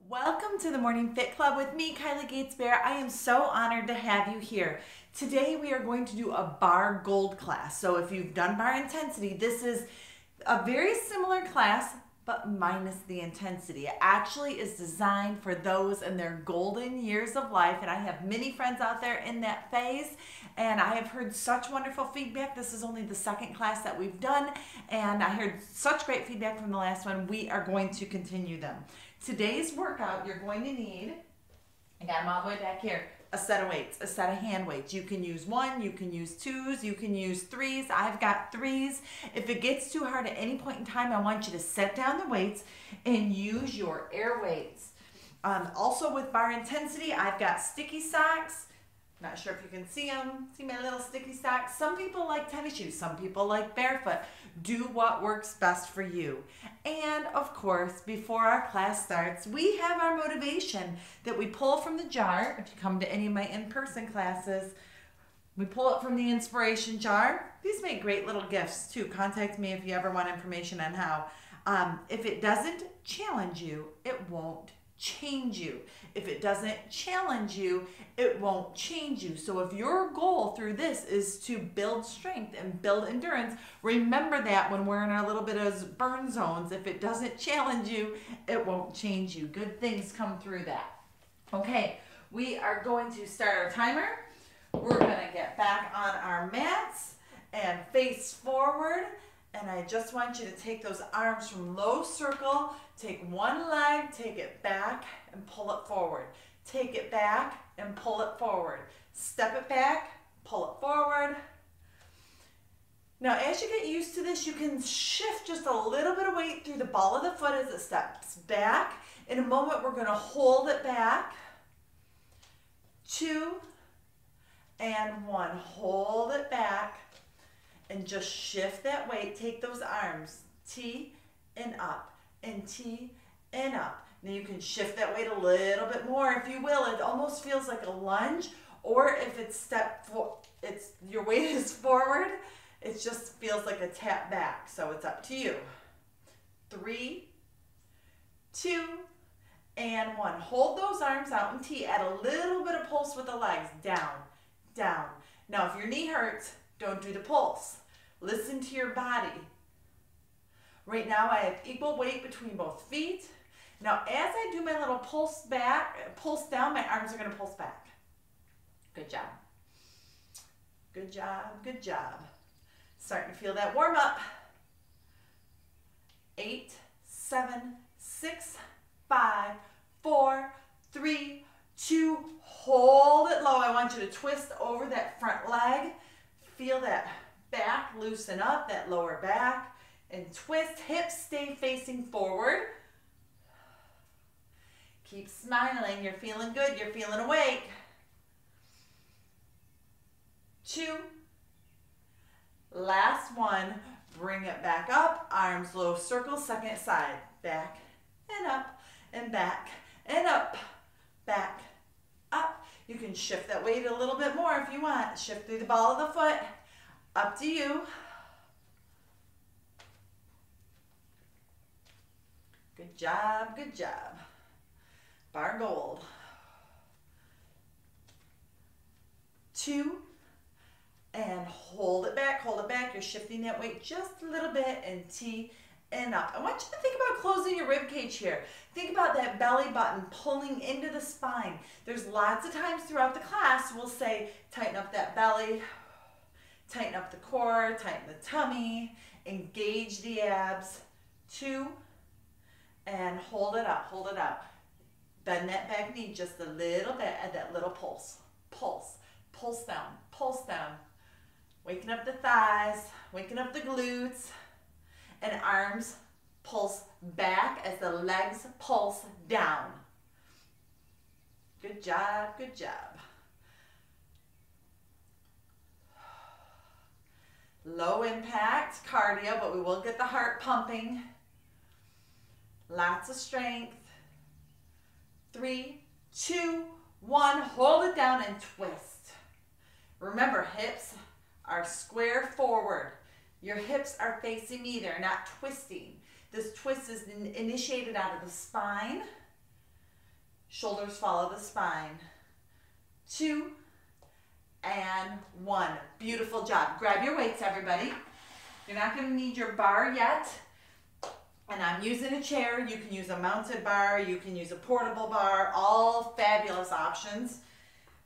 Welcome to the Morning Fit Club with me, Kylie Gates-Barrett. I am so honored to have you here. Today we are going to do a Barre Gold class. So if you've done Barre Intensity, this is a very similar class, but minus the intensity. It actually is designed for those in their golden years of life, and I have many friends out there in that phase, and I have heard such wonderful feedback. This is only the second class that we've done, and I heard such great feedback from the last one. We are going to continue them. Today's workout, you're going to need, I got them all the way back here, a set of weights, a set of hand weights. You can use one, you can use twos, you can use threes. I've got threes. If it gets too hard at any point in time, I want you to set down the weights and use your air weights. Also with Barre Intensity, I've got sticky socks. Not sure if you can see them. See my little sticky socks? Some people like tennis shoes. Some people like barefoot. Do what works best for you. And of course, before our class starts, we have our motivation that we pull from the jar. If you come to any of my in-person classes, we pull it from the inspiration jar. These make great little gifts too. Contact me if you ever want information on how. If it doesn't challenge you, it won't change you. If it doesn't challenge you, it won't change you. So if your goal through this is to build strength and build endurance, remember that when we're in our little bit of burn zones, if it doesn't challenge you, it won't change you. Good things come through that. Okay, we are going to start our timer. We're going to get back on our mats and face forward. And I just want you to take those arms from low circle, take one leg, take it back and pull it forward. Take it back and pull it forward. Step it back, pull it forward. Now as you get used to this, you can shift just a little bit of weight through the ball of the foot as it steps back. In a moment, we're going to hold it back. 2 and 1. Hold it back. And just shift that weight. Take those arms, T and up, and T and up. Now you can shift that weight a little bit more if you will. It almost feels like a lunge, or if it's your weight is forward, it just feels like a tap back. So it's up to you. 3, 2, and 1. Hold those arms out and T. Add a little bit of pulse with the legs. Down, down. Now if your knee hurts, don't do the pulse. Listen to your body. Right now I have equal weight between both feet. Now as I do my little pulse down, my arms are going to pulse back. Good job. Good job, good job. Starting to feel that warm up. 8, 7, 6, 5, 4, 3, 2, hold it low. I want you to twist over that front leg. Feel that back loosen up, that lower back, and twist. Hips stay facing forward. Keep smiling. You're feeling good. You're feeling awake. 2. Last one. Bring it back up. Arms low circle. Second side. Back and up and back and up. Back, up. You can shift that weight a little bit more if you want. Shift through the ball of the foot. Up to you. Good job, good job. Barre Gold. 2, and hold it back, hold it back. You're shifting that weight just a little bit, and T and up. I want you to think about closing your rib cage here. Think about that belly button pulling into the spine. There's lots of times throughout the class we'll say, tighten up that belly, tighten up the core, tighten the tummy, engage the abs. 2, and hold it up, hold it up. Bend that back knee just a little bit, add that little pulse. Pulse, pulse down, pulse down. Waking up the thighs, waking up the glutes, and arms pulse back as the legs pulse down. Good job, good job. Low impact cardio, but we will get the heart pumping. Lots of strength. 3, 2, 1. Hold it down and twist. Remember, hips are square forward. Your hips are facing me. They're not twisting. This twist is initiated out of the spine. Shoulders follow the spine. 2 and 1. Beautiful job. Grab your weights, everybody. You're not going to need your bar yet. And I'm using a chair. You can use a mounted bar. You can use a portable bar. All fabulous options.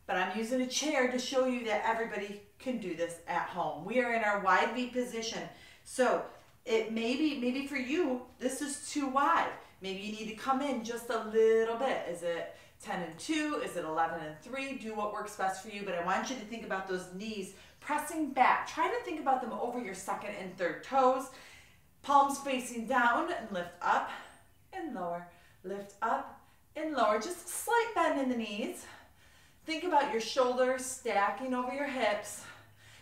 But I'm using a chair to show you that everybody can do this at home. We are in our wide V position. So it maybe for you, this is too wide. Maybe you need to come in just a little bit. Is it 10 and 2? Is it 11 and 3? Do what works best for you. But I want you to think about those knees pressing back. Try to think about them over your second and third toes. Palms facing down and lift up and lower. Lift up and lower. Just a slight bend in the knees. Think about your shoulders stacking over your hips.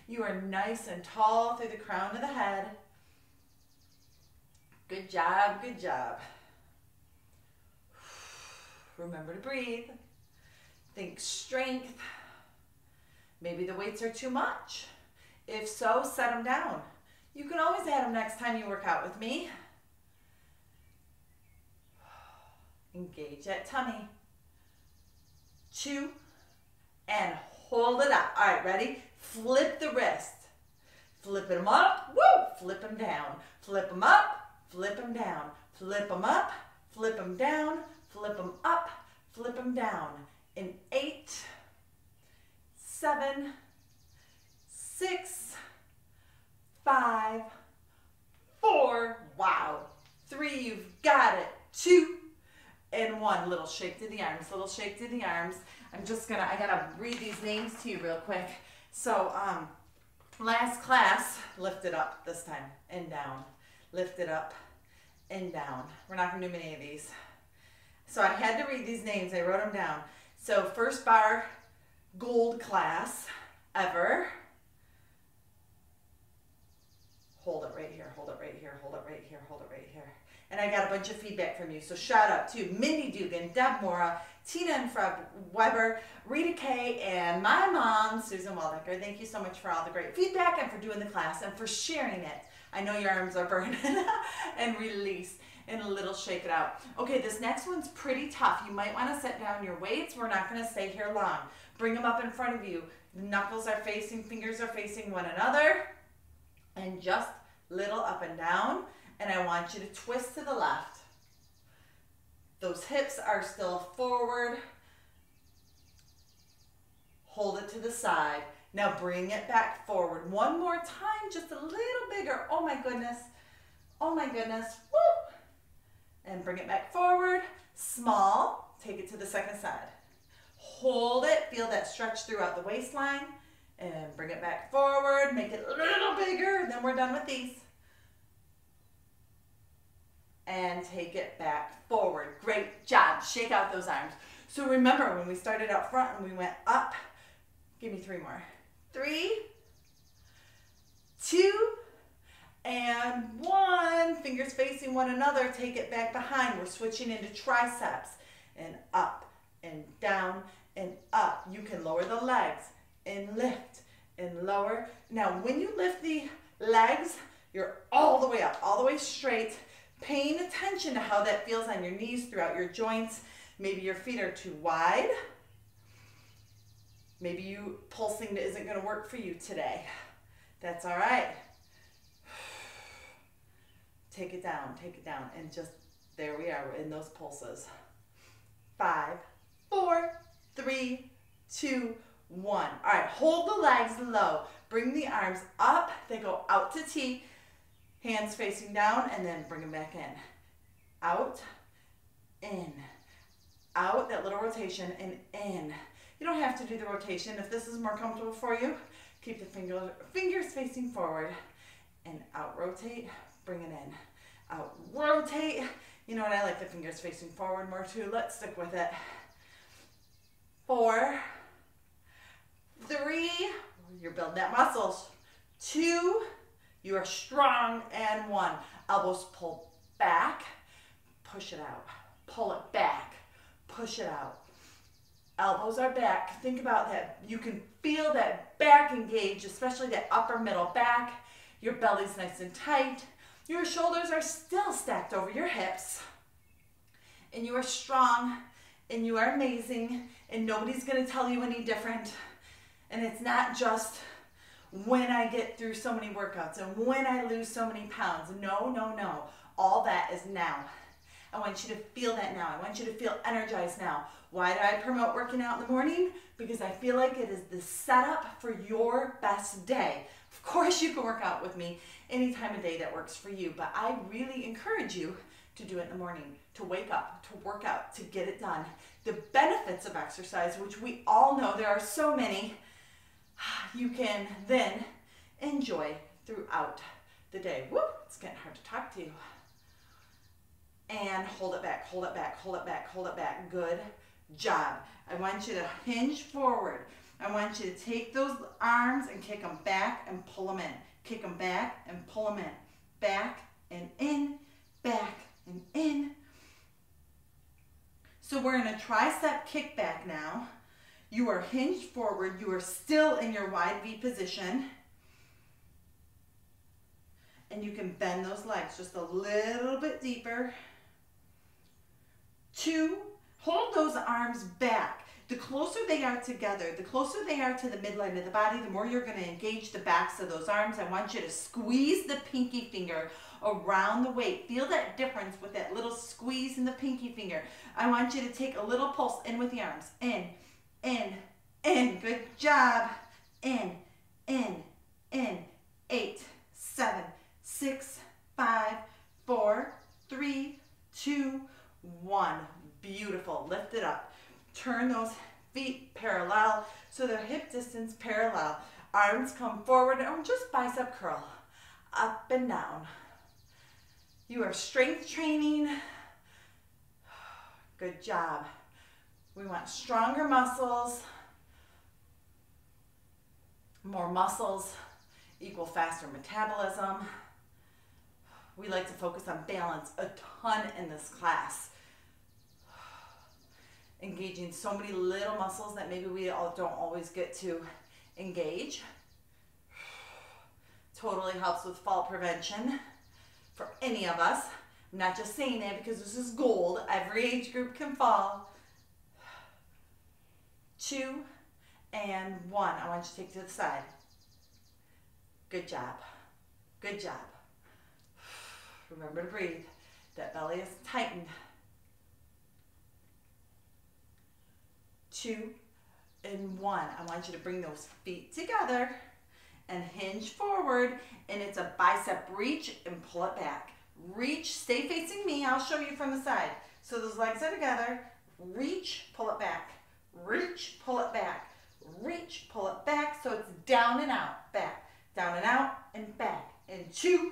You are nice and tall through the crown of the head. Good job, good job. Remember to breathe. Think strength. Maybe the weights are too much. If so, set them down. You can always add them next time you work out with me. Engage that tummy. 2 and hold it up. All right, ready? Flip the wrist. Flip them up. Woo! Flip them down. Flip them up. Flip them down. Flip them up. Flip them down. Flip them up. Flip them down. In 8, 7, 6, 5, 4, wow, 3, you've got it, 2, and 1. Little shake to the arms, little shake to the arms. I gotta read these names to you real quick. So, last class, lift it up this time, and down. Lift it up, and down. We're not gonna do many of these. So I had to read these names, I wrote them down. So first Barre Gold class ever. Hold it right here, hold it right here, hold it right here, hold it right here. And I got a bunch of feedback from you. So shout out to Mindy Dugan, Deb Mora, Tina and Fred Weber, Rita Kay, and my mom, Susan Waldecker. Thank you so much for all the great feedback and for doing the class and for sharing it. I know your arms are burning. And release and a little shake it out. Okay, this next one's pretty tough. You might want to set down your weights. We're not going to stay here long. Bring them up in front of you. Knuckles are facing, fingers are facing one another. And just little up and down. And I want you to twist to the left. Those hips are still forward. Hold it to the side. Now bring it back forward. One more time, just a little bigger. Oh my goodness. Oh my goodness. Woo! And bring it back forward. Small. Take it to the second side. Hold it. Feel that stretch throughout the waistline. And bring it back forward. Make it a little bigger. Then we're done with these. And take it back forward. Great job. Shake out those arms. So remember when we started out front and we went up. Give me 3 more. 3, 2, and 1. Fingers facing one another. Take it back behind. We're switching into triceps. And up and down and up. You can lower the legs and lift and lower. Now when you lift the legs, you're all the way up, all the way straight. Paying attention to how that feels on your knees, throughout your joints. Maybe your feet are too wide. Maybe you pulsing isn't going to work for you today. That's all right. Take it down, and just, there we are, we're in those pulses. 5, 4, 3, 2, 1. All right, hold the legs low. Bring the arms up. They go out to T. Hands facing down, and then bring them back in. Out, in, out, that little rotation, and in. You don't have to do the rotation. If this is more comfortable for you, keep the fingers facing forward, and out, rotate, bring it in. Out, rotate. You know what, I like the fingers facing forward more too. Let's stick with it. 4, 3, you're building that muscle. 2, you are strong, and 1. Elbows pull back, push it out. Pull it back, push it out. Elbows are back. Think about that. You can feel that back engage, especially that upper middle back. Your belly's nice and tight. Your shoulders are still stacked over your hips. And you are strong and you are amazing, and nobody's gonna tell you any different. And it's not just when I get through so many workouts and when I lose so many pounds. No, no, no. All that is now. I want you to feel that now. I want you to feel energized now. Why do I promote working out in the morning? Because I feel like it is the setup for your best day. Of course, you can work out with me any time of day that works for you, but I really encourage you to do it in the morning, to wake up, to work out, to get it done. The benefits of exercise, which we all know there are so many, you can then enjoy throughout the day. Whoop, it's getting hard to talk to you. And hold it back, hold it back, hold it back, hold it back. Good job. I want you to hinge forward. I want you to take those arms and kick them back and pull them in. Kick them back and pull them in. Back and in, back and in. So we're in a tricep kickback now. You are hinged forward. You are still in your wide V position. And you can bend those legs just a little bit deeper. 2, hold those arms back. The closer they are together, the closer they are to the midline of the body, the more you're going to engage the backs of those arms. I want you to squeeze the pinky finger around the weight. Feel that difference with that little squeeze in the pinky finger. I want you to take a little pulse in with the arms. In, in, in. Good job. In, in, in. 8, 7, 6, 5, 4, 3, 2, 1. Beautiful. Lift it up. Turn those feet parallel so they're hip distance parallel. Arms come forward or just bicep curl. Up and down. You are strength training. Good job. We want stronger muscles. More muscles equal faster metabolism. We like to focus on balance a ton in this class. Engaging so many little muscles that maybe we don't always get to engage. Totally helps with fall prevention for any of us. I'm not just saying that because this is gold. Every age group can fall. 2 and 1. I want you to take to the side. Good job. Good job. Remember to breathe. That belly is tightened. 2 and 1. I want you to bring those feet together and hinge forward, and it's a bicep reach and pull it back. Reach, stay facing me. I'll show you from the side. So those legs are together. Reach, pull it back. Reach, pull it back. Reach, pull it back. So it's down and out, back, down and out, and back. And 2,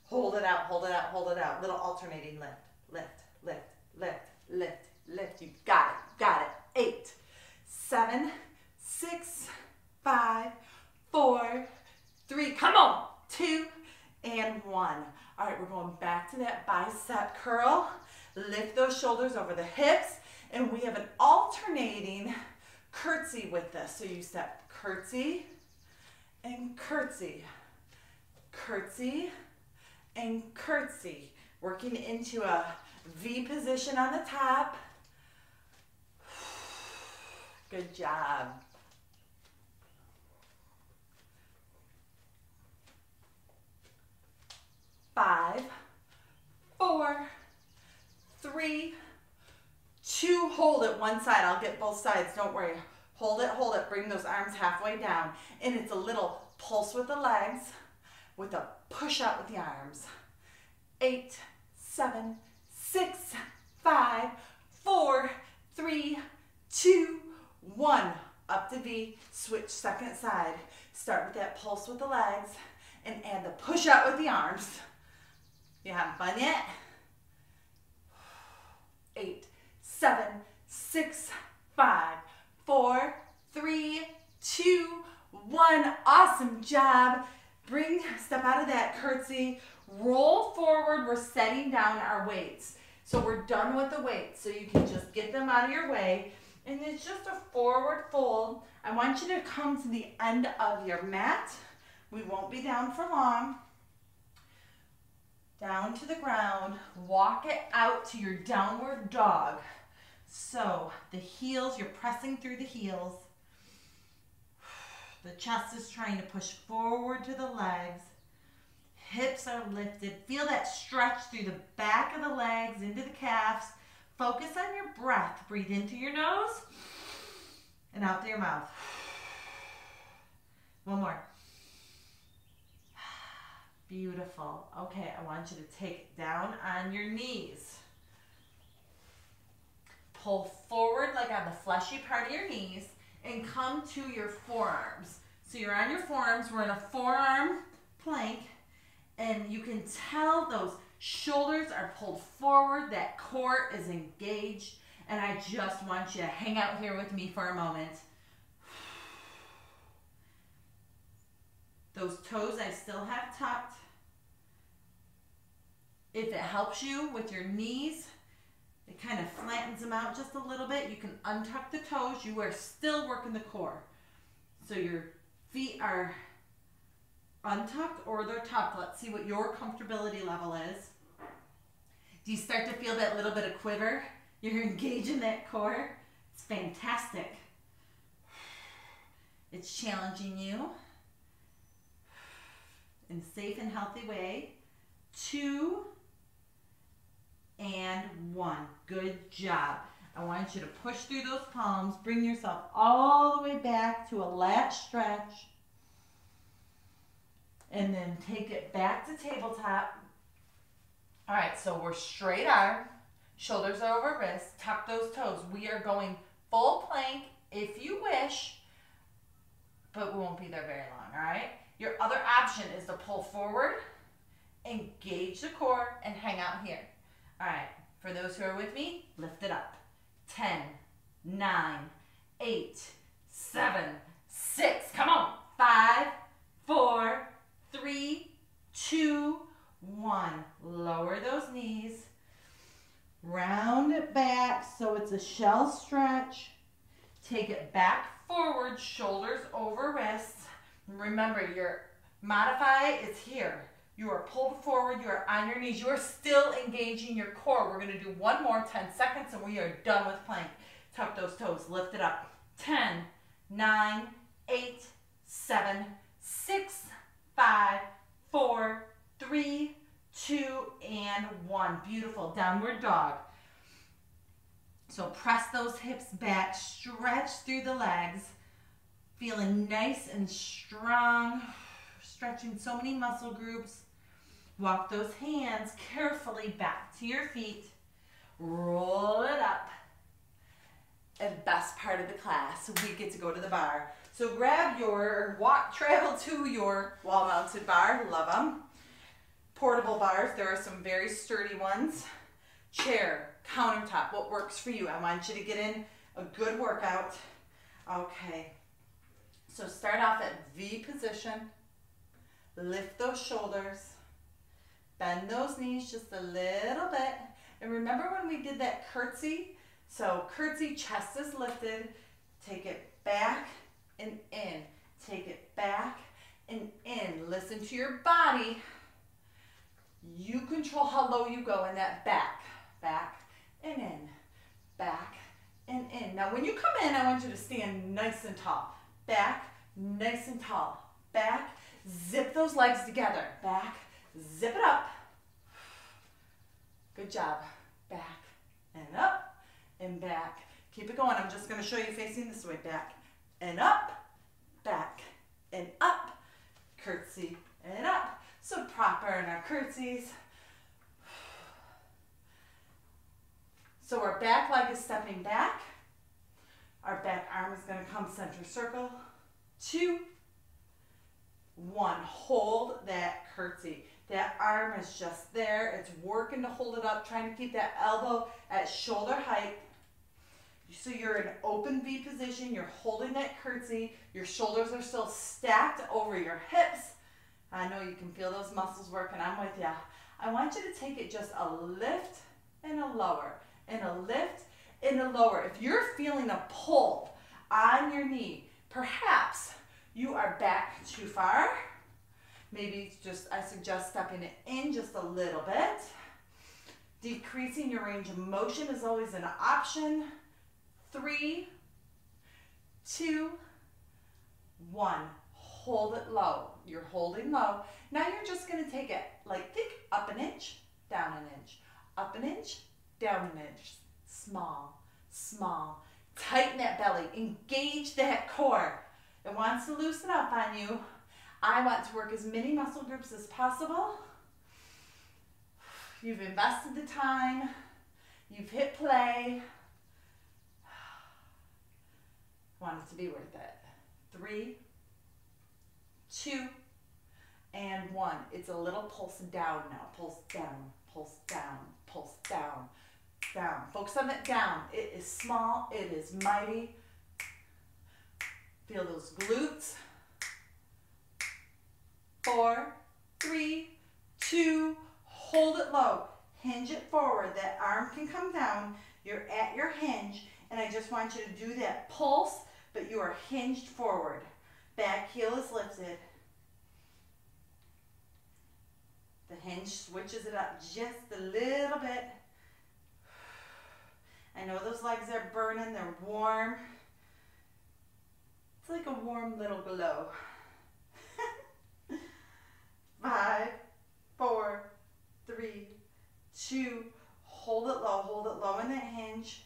hold it out, hold it out, hold it out. Little alternating lift, lift, lift, lift, lift, lift. You got it, got it. 8, 7, 6, 5, 4, 3, come on, 2 and 1. All right, we're going back to that bicep curl. Lift those shoulders over the hips, and we have an alternating curtsy with this. So you step curtsy and curtsy, curtsy and curtsy, working into a V position on the top. Good job. 5, 4, 3, 2, hold it one side. I'll get both sides, don't worry. Hold it, bring those arms halfway down. And it's a little pulse with the legs with a push out with the arms. 8, 7, 6, 5, 4, 3, 2, 1. Up to V, switch second side. Start with that pulse with the legs and add the push out with the arms. You having fun yet? 8, 7, 6, 5, 4, 3, 2, 1. Awesome job. Step out of that curtsy, roll forward. We're setting down our weights. So we're done with the weights. So you can just get them out of your way. And it's just a forward fold. I want you to come to the end of your mat. We won't be down for long. Down to the ground. Walk it out to your downward dog. So the heels, you're pressing through the heels. The chest is trying to push forward to the legs. Hips are lifted. Feel that stretch through the back of the legs, into the calves. Focus on your breath. Breathe into your nose and out through your mouth. One more. Beautiful. Okay, I want you to take it down on your knees. Pull forward like on the fleshy part of your knees and come to your forearms. So you're on your forearms. We're in a forearm plank, and you can tell those shoulders are pulled forward, that core is engaged, and I just want you to hang out here with me for a moment. Those toes I still have tucked. If it helps you with your knees, it kind of flattens them out just a little bit. You can untuck the toes. You are still working the core. So your feet are untucked or they're tucked. Let's see what your comfortability level is. Do you start to feel that little bit of quiver? You're engaging that core. It's fantastic. It's challenging you in a safe and healthy way. 2 and 1. Good job. I want you to push through those palms. Bring yourself all the way back to a lat stretch. And then take it back to tabletop. All right, so we're straight arm. Shoulders are over wrists. Tuck those toes. We are going full plank if you wish, but we won't be there very long, all right? Your other option is to pull forward, engage the core, and hang out here. All right, for those who are with me, lift it up. 10, 9, 8, 7, 6. Come on. 5, 4, 3, 2, 1. Lower those knees. Round it back so it's a shell stretch. Take it back forward, shoulders over wrists. Remember, your modify is here. You are pulled forward, you are on your knees, you are still engaging your core. We're gonna do one more, 10 seconds, and we are done with plank. Tuck those toes, lift it up. 10, 9, 8, 7, 6, 5, 4, 3, 2, and 1. Beautiful, downward dog. So press those hips back, stretch through the legs, feeling nice and strong, stretching so many muscle groups. Walk those hands carefully back to your feet. Roll it up. And best part of the class, we get to go to the bar. So grab your travel to your wall-mounted bar. Love them. Portable bars. There are some very sturdy ones. Chair, countertop. What works for you? I want you to get in a good workout. Okay. So start off at V position. Lift those shoulders. Bend those knees just a little bit. And remember when we did that curtsy? So curtsy, chest is lifted. Take it back and in. Take it back and in. Listen to your body. You control how low you go in that back. Back and in. Back and in. Now when you come in, I want you to stand nice and tall. Back, nice and tall. Back, zip those legs together. Back, zip it up. Good job. Back and up and back. Keep it going. I'm just going to show you facing this way. Back and up, back and up, curtsy and up. So proper in our curtsies. So our back leg is stepping back. Our back arm is going to come center circle. 2, 1. Hold that curtsy. That arm is just there. It's working to hold it up, trying to keep that elbow at shoulder height. So you're in open V position. You're holding that curtsy. Your shoulders are still stacked over your hips. I know you can feel those muscles working. I'm with you. I want you to take it just a lift and a lower, and a lift and a lower. If you're feeling a pull on your knee, perhaps you are back too far. Maybe just, I suggest stepping it in just a little bit. Decreasing your range of motion is always an option. 3, 2, 1. Hold it low. You're holding low. Now you're just going to take it like think up an inch, down an inch, up an inch, down an inch. Small, small. Tighten that belly. Engage that core. It wants to loosen up on you. I want to work as many muscle groups as possible. You've invested the time. You've hit play. I want it to be worth it. 3, 2, and 1. It's a little pulse down now. Pulse down, pulse down, pulse down, down. Focus on that down. It is small. It is mighty. Feel those glutes. 4, 3, 2, hold it low. Hinge it forward. That arm can come down. You're at your hinge, and I just want you to do that pulse, but you are hinged forward. Back heel is lifted. The hinge switches it up just a little bit. I know those legs are burning, they're warm. It's like a warm little glow. 5, 4, 3, 2, hold it low in that hinge.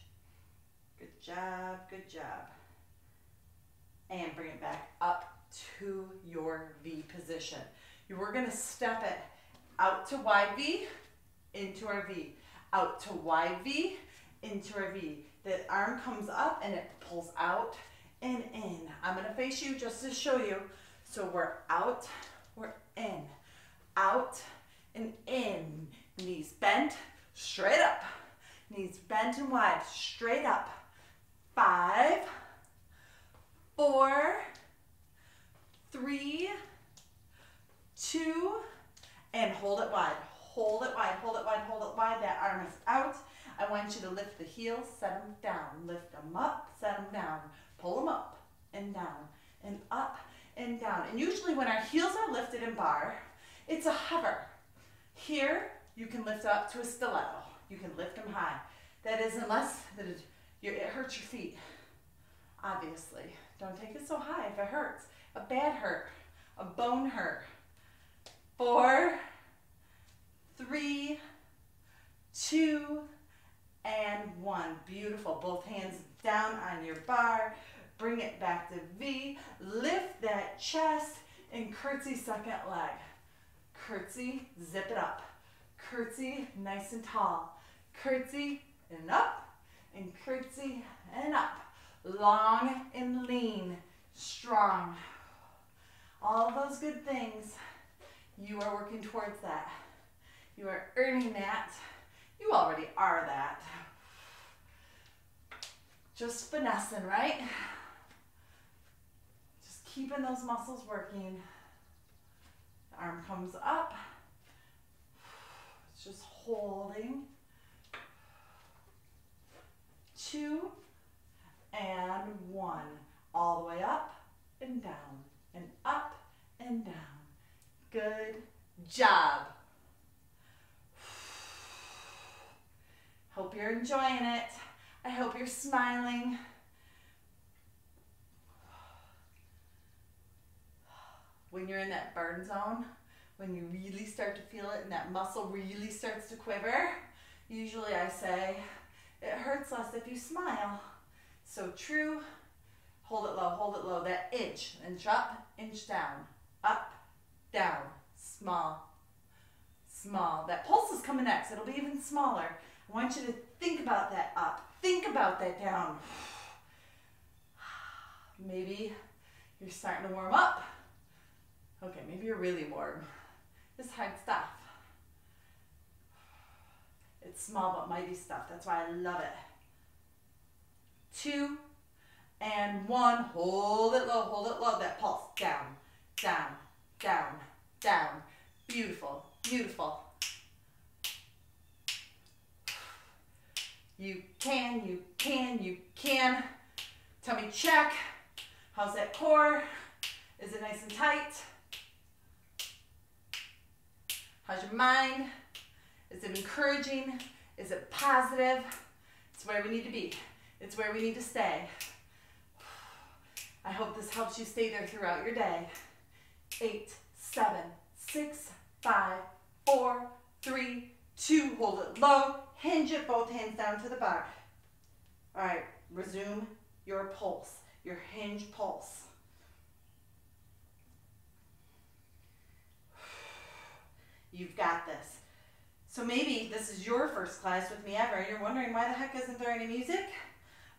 Good job, good job. And bring it back up to your V position. We're gonna step it out to wide V, into our V. Out to wide V, into our V. The arm comes up and it pulls out and in. I'm gonna face you just to show you. So we're out, we're in. Out and in. Knees bent, straight up. Knees bent and wide, straight up. 5, 4, 3, 2, and hold it wide. Hold it wide, hold it wide, hold it wide. That arm is out. I want you to lift the heels, set them down. Lift them up, set them down. Pull them up and down and up and down. And usually when our heels are lifted in bar, it's a hover. Here, you can lift up to a stiletto. You can lift them high. That is unless it hurts your feet, obviously. Don't take it so high if it hurts. A bad hurt, a bone hurt. 4, 3, 2, and 1. Beautiful. Both hands down on your bar. Bring it back to V. Lift that chest and curtsy second leg. Curtsy, zip it up. Curtsy, nice and tall. Curtsy and up, and curtsy and up. Long and lean, strong. All those good things, you are working towards that. You are earning that. You already are that. Just finessing, right? Just keeping those muscles working. The arm comes up. It's just holding. 2 and 1. All the way up and down and up and down. Good job. Hope you're enjoying it. I hope you're smiling. When you're in that burn zone, when you really start to feel it and that muscle really starts to quiver, usually I say, it hurts less if you smile. So true. Hold it low, that inch up, inch down, up, down, small, small. That pulse is coming next. It'll be even smaller. I want you to think about that up. Think about that down. Maybe you're starting to warm up. Okay, maybe you're really warm. It's hard stuff. It's small but mighty stuff. That's why I love it. 2 and 1. Hold it low. That pulse. Down, down, down, down. Beautiful, beautiful. You can, you can, you can. Tummy check. How's that core? Is it nice and tight? How's your mind? Is it encouraging? Is it positive? It's where we need to be. It's where we need to stay. I hope this helps you stay there throughout your day. 8, 7, 6, 5, 4, 3, 2. Hold it low. Hinge it, both hands down to the bar. All right, resume your pulse, your hinge pulse. You've got this. So maybe this is your first class with me ever and you're wondering why the heck isn't there any music?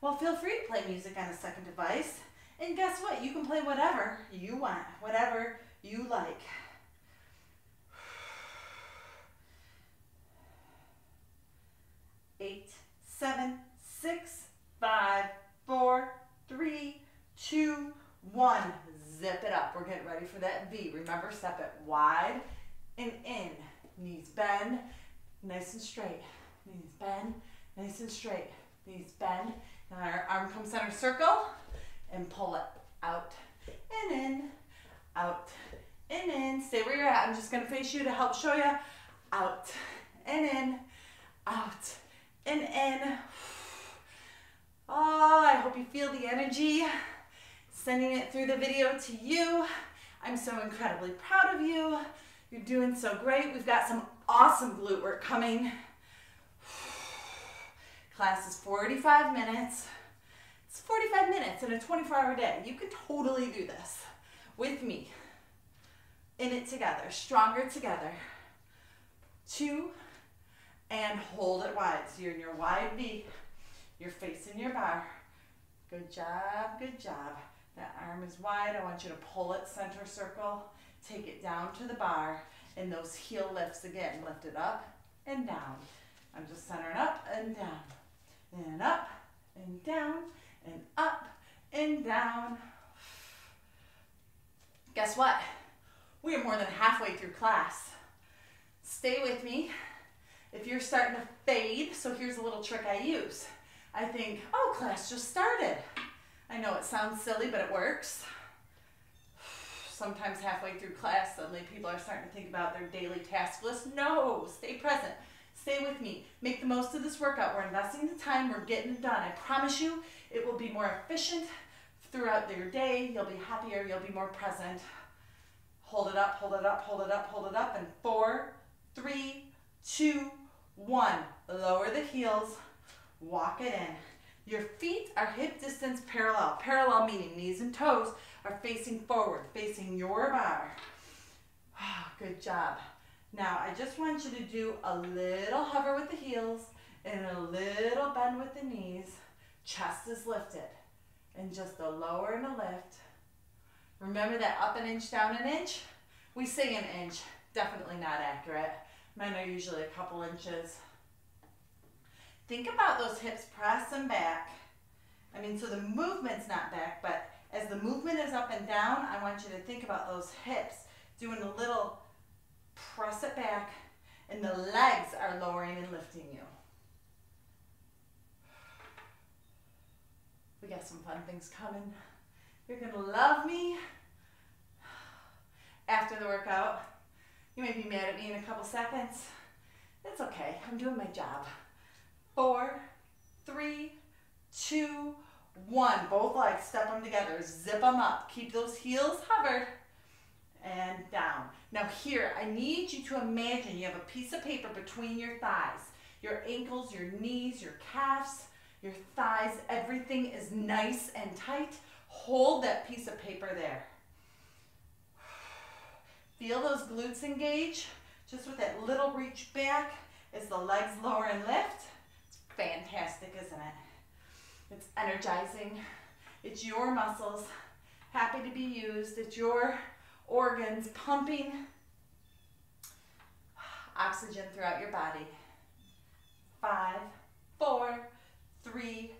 Well, feel free to play music on a second device. And guess what? You can play whatever you want, whatever you like. 8, 7, 6, 5, 4, 3, 2, 1. Zip it up. We're getting ready for that V. Remember, step it wide and in. Knees bend, nice and straight. Knees bend, nice and straight. Knees bend. Now our arm comes center circle and pull it out and in, out and in. Stay where you're at. I'm just going to face you to help show you. Out and in, out and in. Oh, I hope you feel the energy. Sending it through the video to you. I'm so incredibly proud of you. You're doing so great. We've got some awesome glute work coming. Class is 45 minutes. It's 45 minutes in a 24-hour day. You can totally do this with me. In it together, stronger together. 2, and hold it wide. So you're in your wide V. You're facing your bar. Good job, good job. That arm is wide. I want you to pull it center circle. Take it down to the bar. And those heel lifts again. Lift it up and down. I'm just centering up and down. And up and down and up and down. Guess what? We are more than halfway through class. Stay with me. If you're starting to fade, so here's a little trick I use. I think, oh, class just started. I know it sounds silly, but it works. Sometimes halfway through class, suddenly people are starting to think about their daily task list. No, stay present. Stay with me. Make the most of this workout. We're investing the time. We're getting it done. I promise you it will be more efficient throughout your day. You'll be happier. You'll be more present. Hold it up, hold it up, hold it up, hold it up. And 4, 3, 2, 1. Lower the heels. Walk it in. Your feet are hip distance parallel. Parallel meaning knees and toes are facing forward, facing your bar. Good job. Now, I just want you to do a little hover with the heels and a little bend with the knees. Chest is lifted. And just a lower and a lift. Remember that up an inch, down an inch? We say an inch. Definitely not accurate. Mine are usually a couple inches. Think about those hips pressing back. I mean, so the movement's not back, but as the movement is up and down, I want you to think about those hips doing a little press it back, and the legs are lowering and lifting you. We got some fun things coming. You're gonna love me after the workout. You may be mad at me in a couple seconds. It's okay, I'm doing my job. 4, 3, 2, 1. Both legs, step them together, zip them up. Keep those heels hovered and down. Now here, I need you to imagine you have a piece of paper between your thighs. Your ankles, your knees, your calves, your thighs, everything is nice and tight. Hold that piece of paper there. Feel those glutes engage, just with that little reach back as the legs lower and lift. It's fantastic, isn't it? It's energizing. It's your muscles, happy to be used. It's your organs pumping oxygen throughout your body. 5, 4, 3,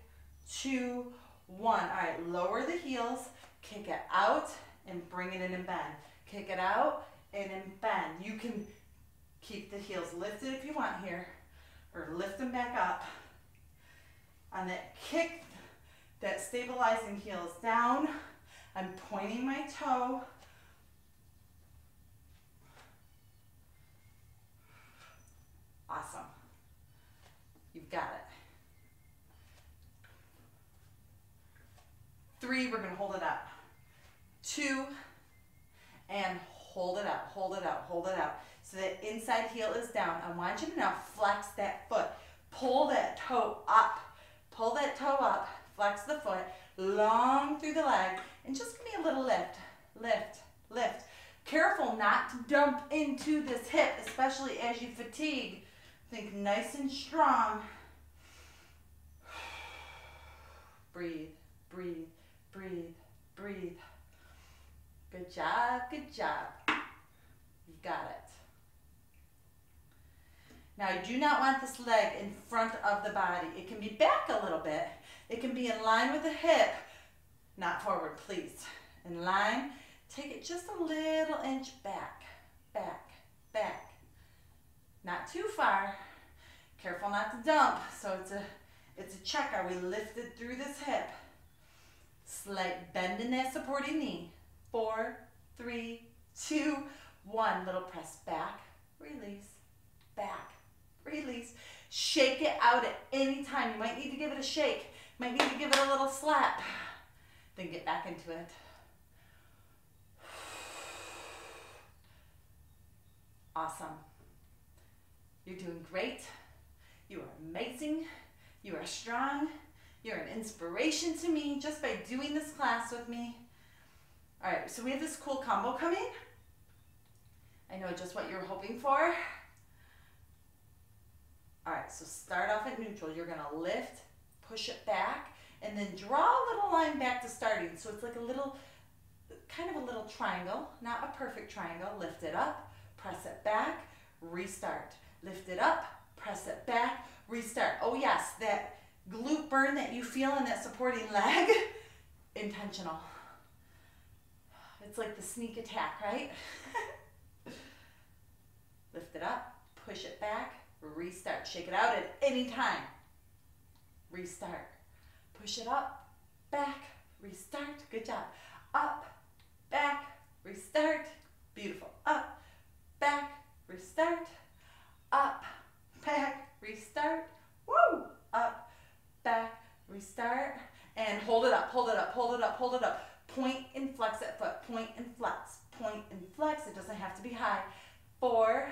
2, 1. All right, lower the heels, kick it out, and bring it in and bend. Kick it out and then bend. You can keep the heels lifted if you want here, or lift them back up. On that kick, that stabilizing heels down, I'm pointing my toe. Awesome. You've got it. 3, we're gonna hold it out. 2, and hold it out, hold it out, hold it out. So that inside heel is down. I want you to now flex that foot. Pull that toe up. Pull that toe up. Flex the foot. Long through the leg. And just give me a little lift. Lift, lift. Careful not to dump into this hip, especially as you fatigue. Think nice and strong. Breathe, breathe, breathe, breathe. Good job, good job. You got it. Now, I do not want this leg in front of the body. It can be back a little bit. It can be in line with the hip. Not forward, please. In line. Take it just a little inch back, back, back. Not too far. Careful not to dump. So it's a check. Are we lifted through this hip? Slight bend in that supporting knee. 4, 3, 2, 1. Little press back, release, back, release. Shake it out at any time. You might need to give it a shake. Might need to give it a little slap. Then get back into it. Awesome. You're doing great. You are amazing. You are strong. You're an inspiration to me just by doing this class with me. All right, so we have this cool combo coming. I know just what you were hoping for. All right, so start off at neutral. You're gonna lift, push it back, and then draw a little line back to starting. So it's like a little, kind of a little triangle, not a perfect triangle. Lift it up, press it back, restart. Lift it up, press it back, restart. Oh yes, that glute burn that you feel in that supporting leg, intentional. It's like the sneak attack, right? Lift it up, push it back, restart. Shake it out at any time. Restart. Push it up, back, restart. Good job. Up, back, restart. Beautiful. Up, back, restart. Up, back, restart. Woo! Up, back, restart. And hold it up, hold it up, hold it up, hold it up. Point and flex that foot. Point and flex. Point and flex. It doesn't have to be high. 4,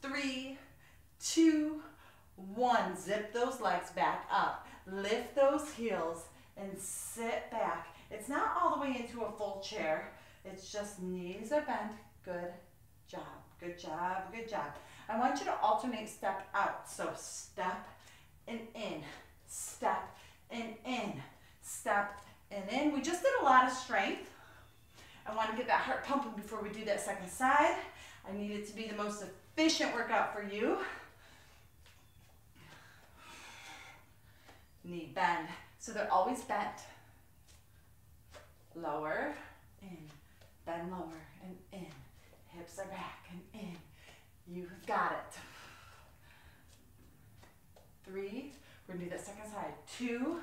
3, 2, 1. Zip those legs back up. Lift those heels and sit back. It's not all the way into a full chair. It's just knees are bent. Good job. Good job. Good job. I want you to alternate step out. So step and in. Step and in. Step and in. We just did a lot of strength. I want to get that heart pumping before we do that second side. I need it to be the most efficient workout for you. Knee bend. So they're always bent. Lower, in, bend lower, and in. Hips are back and in. You've got it. 3, we're gonna do that second side. 2,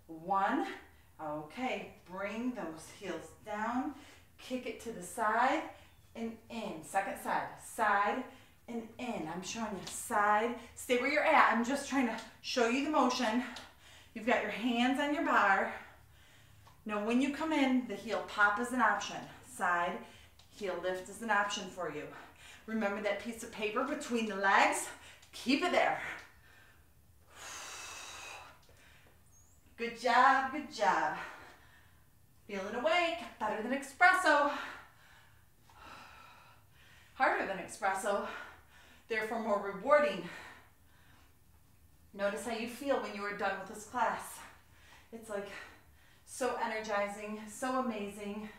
1. Okay, bring those heels down, kick it to the side and in. Second side, side and in. I'm showing you side. Stay where you're at. I'm just trying to show you the motion. You've got your hands on your bar. Now when you come in, the heel pop is an option. Side, heel lift is an option for you. Remember that piece of paper between the legs? Keep it there. Good job, good job. Feeling awake, better than espresso. Harder than espresso, therefore more rewarding. Notice how you feel when you are done with this class. It's like so energizing, so amazing.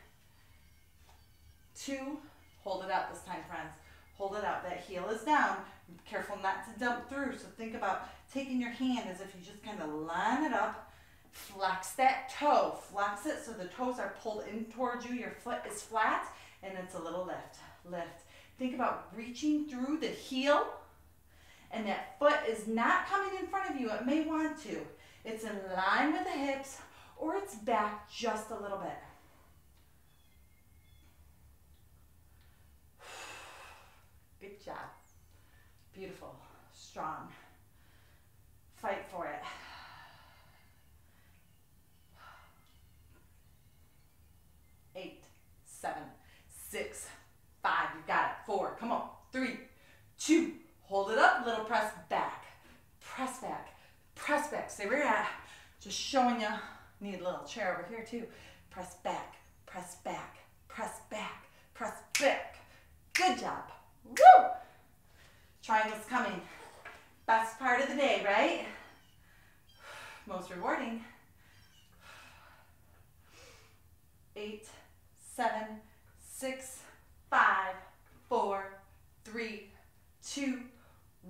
2, hold it out this time, friends. Hold it out. That heel is down. Be careful not to dump through. So think about taking your hand as if you just kind of line it up. Flex that toe. Flex it so the toes are pulled in towards you. Your foot is flat and it's a little lift. Lift. Think about reaching through the heel and that foot is not coming in front of you. It may want to. It's in line with the hips or it's back just a little bit. Good job. Beautiful. Strong. Fight for it. 6, 5, you got it, 4, come on, 3, 2, hold it up, little press back, press back, press back, stay where you're at, just showing you, need a little chair over here too, press back, press back, press back, press back, good job, woo, triangles coming, best part of the day, right, most rewarding, 8, 7, 6, 5, 4, 3, 2,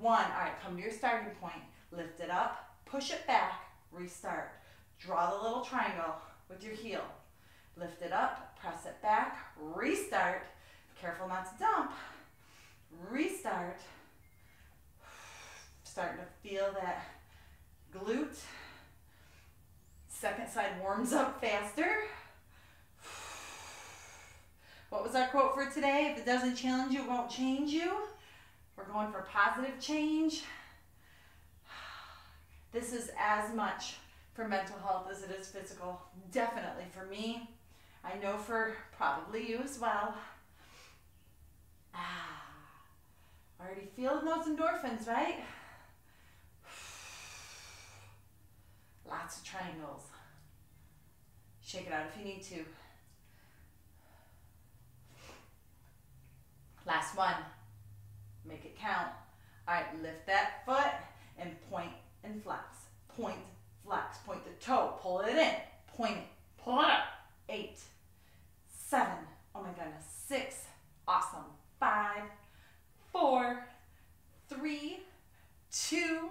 1. All right, come to your starting point. Lift it up, push it back, restart. Draw the little triangle with your heel. Lift it up, press it back, restart. Careful not to dump. Restart. Starting to feel that glute. Second side warms up faster. What was our quote for today? If it doesn't challenge you, it won't change you. We're going for positive change. This is as much for mental health as it is physical. Definitely for me. I know for probably you as well. Already feeling those endorphins, right? Lots of triangles. Shake it out if you need to. Last one. Make it count. All right, lift that foot and point and flex. Point, flex. Point the toe. Pull it in. Point it. Pull it up. 8, 7. Oh my goodness. 6. Awesome. 5, 4, 3, 2,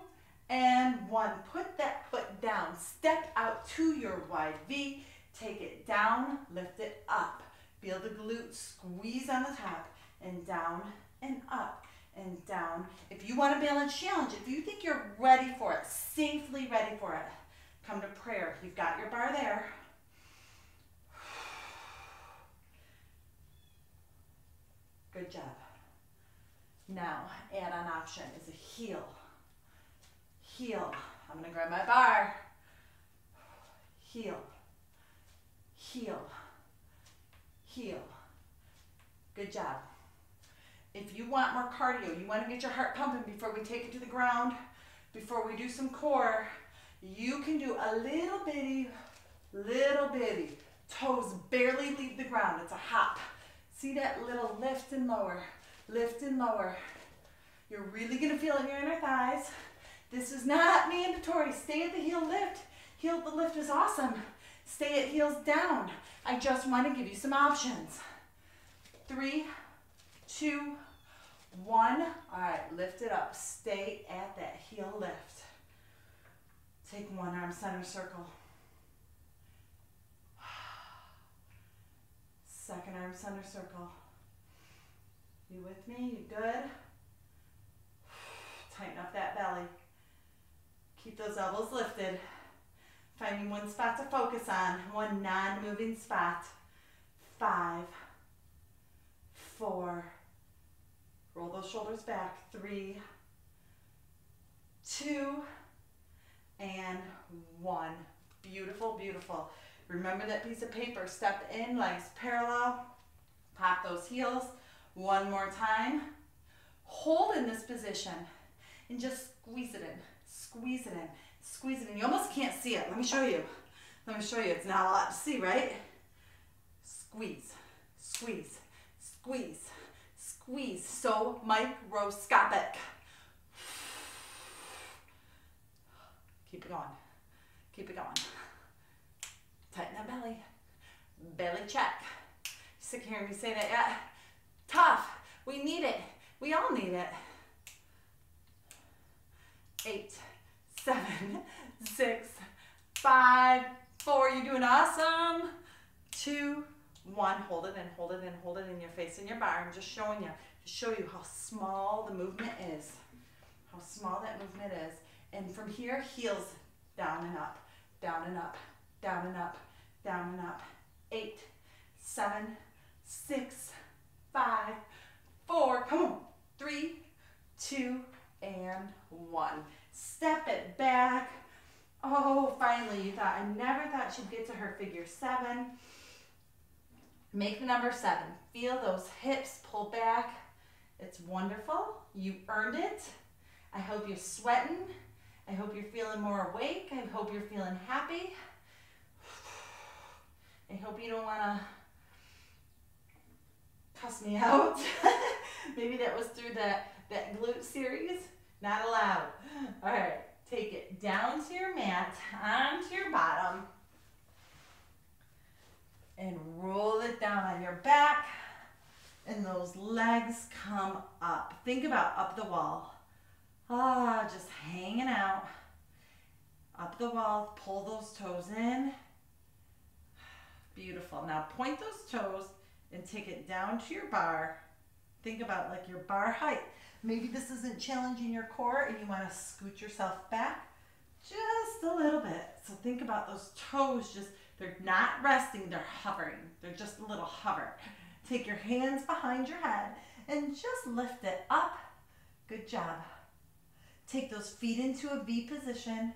and 1. Put that foot down. Step out to your wide V. Take it down. Lift it up. Feel the glute squeeze on the top. And down and up and down. If you want a balance challenge, if you think you're ready for it, safely ready for it, come to prayer. You've got your bar there. Good job. Now, add-on option is a heel. Heel. I'm going to grab my bar. Heel. Heel. Heel. Good job. If you want more cardio, you want to get your heart pumping before we take it to the ground, before we do some core, you can do a little bitty, toes barely leave the ground. It's a hop. See that little lift and lower, lift and lower. You're really going to feel it in your inner thighs. This is not mandatory. Stay at the heel lift. Heel the lift is awesome. Stay at heels down. I just want to give you some options. 3, 2, 1. All right, lift it up. Stay at that heel lift. Take one arm center circle. Second arm center circle. You with me? You good? Tighten up that belly. Keep those elbows lifted. Finding one spot to focus on, one non-moving spot. 5, 4, roll those shoulders back. 3, 2, and 1. Beautiful, beautiful. Remember that piece of paper. Step in, legs parallel. Pop those heels. One more time. Hold in this position and just squeeze it in. Squeeze it in. Squeeze it in. You almost can't see it. Let me show you. Let me show you. It's not a lot to see, right? Squeeze, squeeze, squeeze, squeeze. So microscopic. Keep it going. Keep it going. Tighten that belly. Belly check. Sick of hearing me say that yet? Tough. We need it. We all need it. 8, 7, 6, 5, 4. You're doing awesome. 2, 1. Hold it in, hold it in, hold it in your face in your bar. I'm just showing you to show you how small the movement is. How small that movement is. And from here, heels down and up, down and up, down and up, down and up. 8, 7, 6, 5, 4. Come on. 3, 2, and 1. Step it back. Oh, finally, you thought, I never thought she'd get to her figure 7. Make the number 7. Feel those hips pull back. It's wonderful. You earned it. I hope you're sweating. I hope you're feeling more awake. I hope you're feeling happy. I hope you don't want to cuss me out. Maybe that was through that glute series. Not allowed. All right, take it down to your mat, onto your bottom, and roll it down on your back, and those legs come up. Think about up the wall. Just hanging out. Up the wall, pull those toes in. Beautiful. Now point those toes and take it down to your bar. Think about like your bar height. Maybe this isn't challenging your core and you want to scoot yourself back just a little bit. So think about those toes, they're not resting, they're hovering. They're just a little hover. Take your hands behind your head and just lift it up. Good job. Take those feet into a V position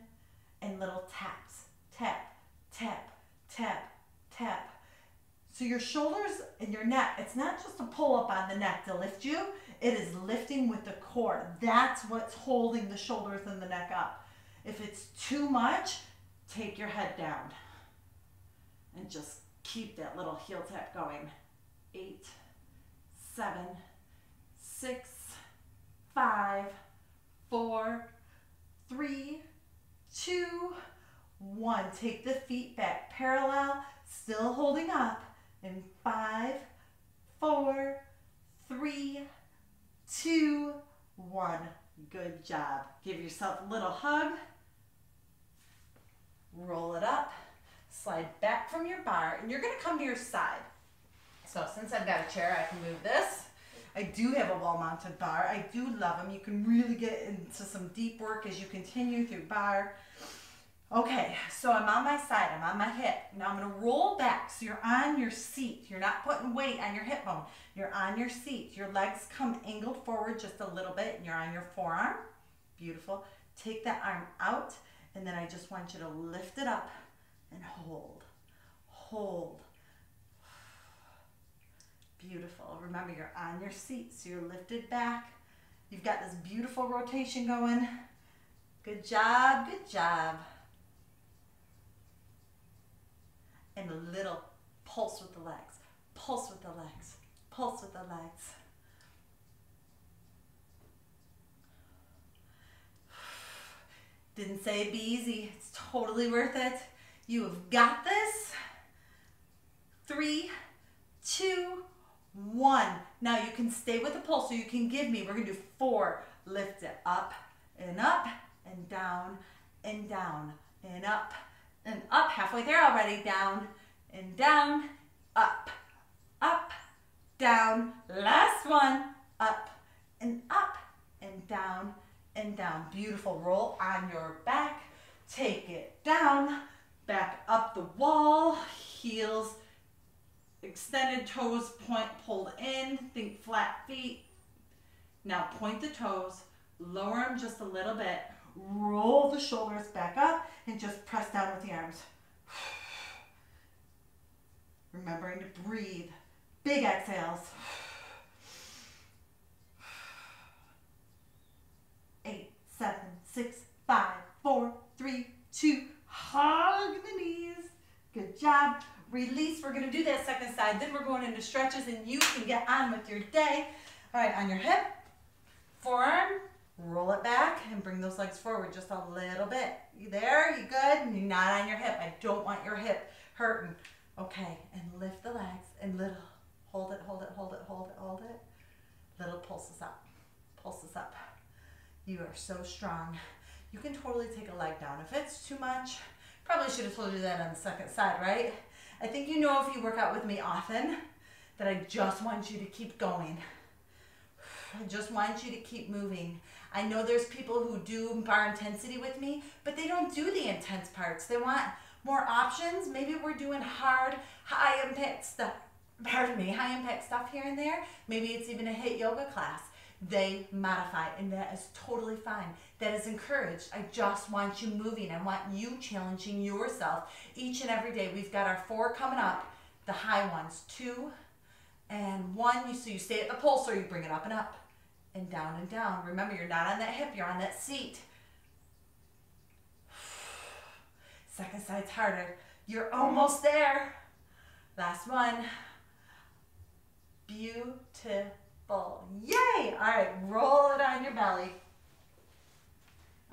and little taps. Tap, tap, tap, tap. So your shoulders and your neck, it's not just a pull up on the neck to lift you, it is lifting with the core. That's what's holding the shoulders and the neck up. If it's too much, take your head down and just keep that little heel tap going. 8, 7, 6, 5, 4, 3, 2, 1. Take the feet back parallel, still holding up. In 5, 4, 3, 2, 1. Good job. Give yourself a little hug. Roll it up. Slide back from your bar, and you're going to come to your side. So since I've got a chair, I can move this. I do have a wall-mounted bar. I do love them. You can really get into some deep work as you continue through bar. Okay, so I'm on my side, I'm on my hip. Now I'm going to roll back so you're on your seat. You're not putting weight on your hip bone. You're on your seat. Your legs come angled forward just a little bit and you're on your forearm. Beautiful. Take that arm out and then I just want you to lift it up and hold. Hold. Beautiful. Remember, you're on your seat, so you're lifted back. You've got this beautiful rotation going. Good job, good job. And a little pulse with the legs, pulse with the legs, pulse with the legs. Didn't say it'd be easy. It's totally worth it. You have got this. 3, 2, 1. Now you can stay with the pulse, so you can give me, we're gonna do 4. Lift it up and down and down and up and up. Halfway there already. Down and down, up, up, down. Last one. Up and down and down. Beautiful. Roll on your back. Take it down. Back up the wall. Heels extended, toes point pulled in. Think flat feet. Now point the toes. Lower them just a little bit. Roll the shoulders back up and just press down with the arms. Remembering to breathe. Big exhales. 8, 7, 6, 5, 4, 3, 2. Hug the knees. Good job. Release. We're going to do that second side. Then we're going into stretches and you can get on with your day. All right, on your hip, forearm. Roll it back and bring those legs forward just a little bit. You there? You good? You're not on your hip. I don't want your hip hurting. Okay, and lift the legs and little, hold it, hold it, hold it, hold it, hold it. Little pulses up, pulses up. You are so strong. You can totally take a leg down. If it's too much, probably should have told you that on the second side, right? I think you know if you work out with me often that I just want you to keep going. I just want you to keep moving. I know there's people who do Barre Intensity with me, but they don't do the intense parts. They want more options. Maybe we're doing hard, high impact stuff. Pardon me, high impact stuff here and there. Maybe it's even a HIIT yoga class. They modify, and that is totally fine. That is encouraged. I just want you moving. I want you challenging yourself each and every day. We've got our 4 coming up. the high ones. 2 and 1. So you stay at the pulse, or you bring it up and up and down and down. Remember, you're not on that hip, you're on that seat. Second side's harder. You're almost there. Last one. Beautiful. Yay! All right, roll it on your belly.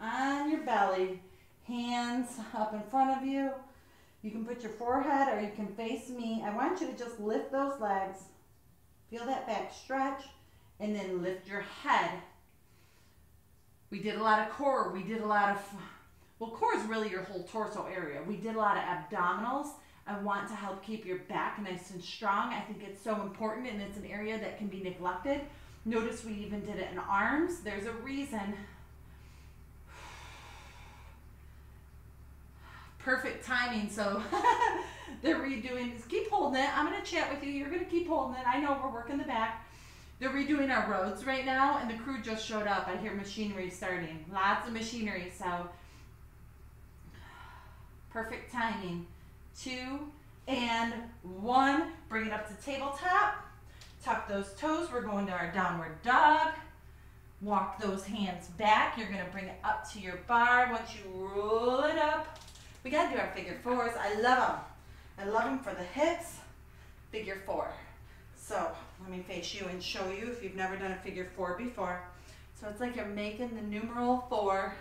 On your belly. Hands up in front of you. You can put your forehead or you can face me. I want you to just lift those legs. Feel that back stretch, and then lift your head. We did a lot of core. We did a lot of, well, core is really your whole torso area. We did a lot of abdominals. I want to help keep your back nice and strong. I think it's so important, and it's an area that can be neglected. Notice we even did it in arms. There's a reason. Perfect timing. So they're redoing this. Keep holding it. I'm going to chat with you. You're going to keep holding it. I know we're working the back. They're redoing our roads right now, and the crew just showed up. I hear machinery starting. Lots of machinery. So perfect timing. 2 and 1. Bring it up to tabletop. Tuck those toes. We're going to our downward dog. Walk those hands back. You're going to bring it up to your bar. Once you roll it up, we got to do our figure 4s. I love them. I love them for the hips. Figure 4. So let me face you and show you if you've never done a figure 4 before. So it's like you're making the numeral 4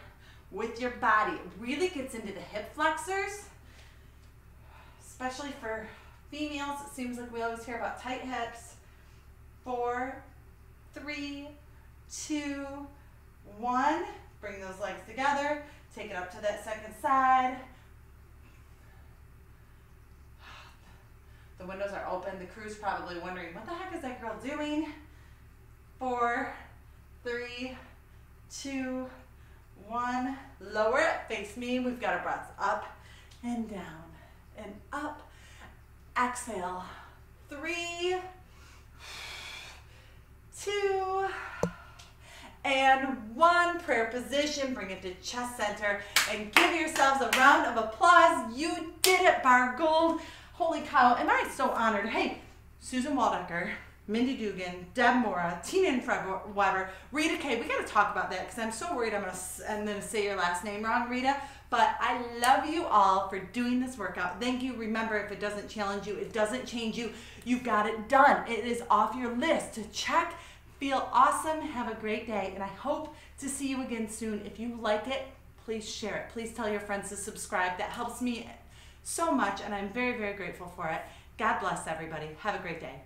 with your body. It really gets into the hip flexors, especially for females. It seems like we always hear about tight hips. 4, 3, 2, 1. Bring those legs together. Take it up to that second side. The windows are open. The crew's probably wondering, what the heck is that girl doing? 4, 3, 2, 1. Lower it. Face me. We've got our breaths up and down and up. Exhale. 3, 2, and 1. Prayer position. Bring it to chest center and give yourselves a round of applause. You did it, Barre Gold. Holy cow, am I so honored. Hey, Susan Waldecker, Mindy Dugan, Deb Mora, Tina and Fred Weber, Rita K. We got to talk about that because I'm so worried I'm going to say your last name wrong, Rita. But I love you all for doing this workout. Thank you. Remember, if it doesn't challenge you, it doesn't change you. You've got it done. It is off your list to check. Feel awesome. Have a great day. And I hope to see you again soon. If you like it, please share it. Please tell your friends to subscribe. That helps me so much, and I'm very, very grateful for it. God bless everybody. Have a great day.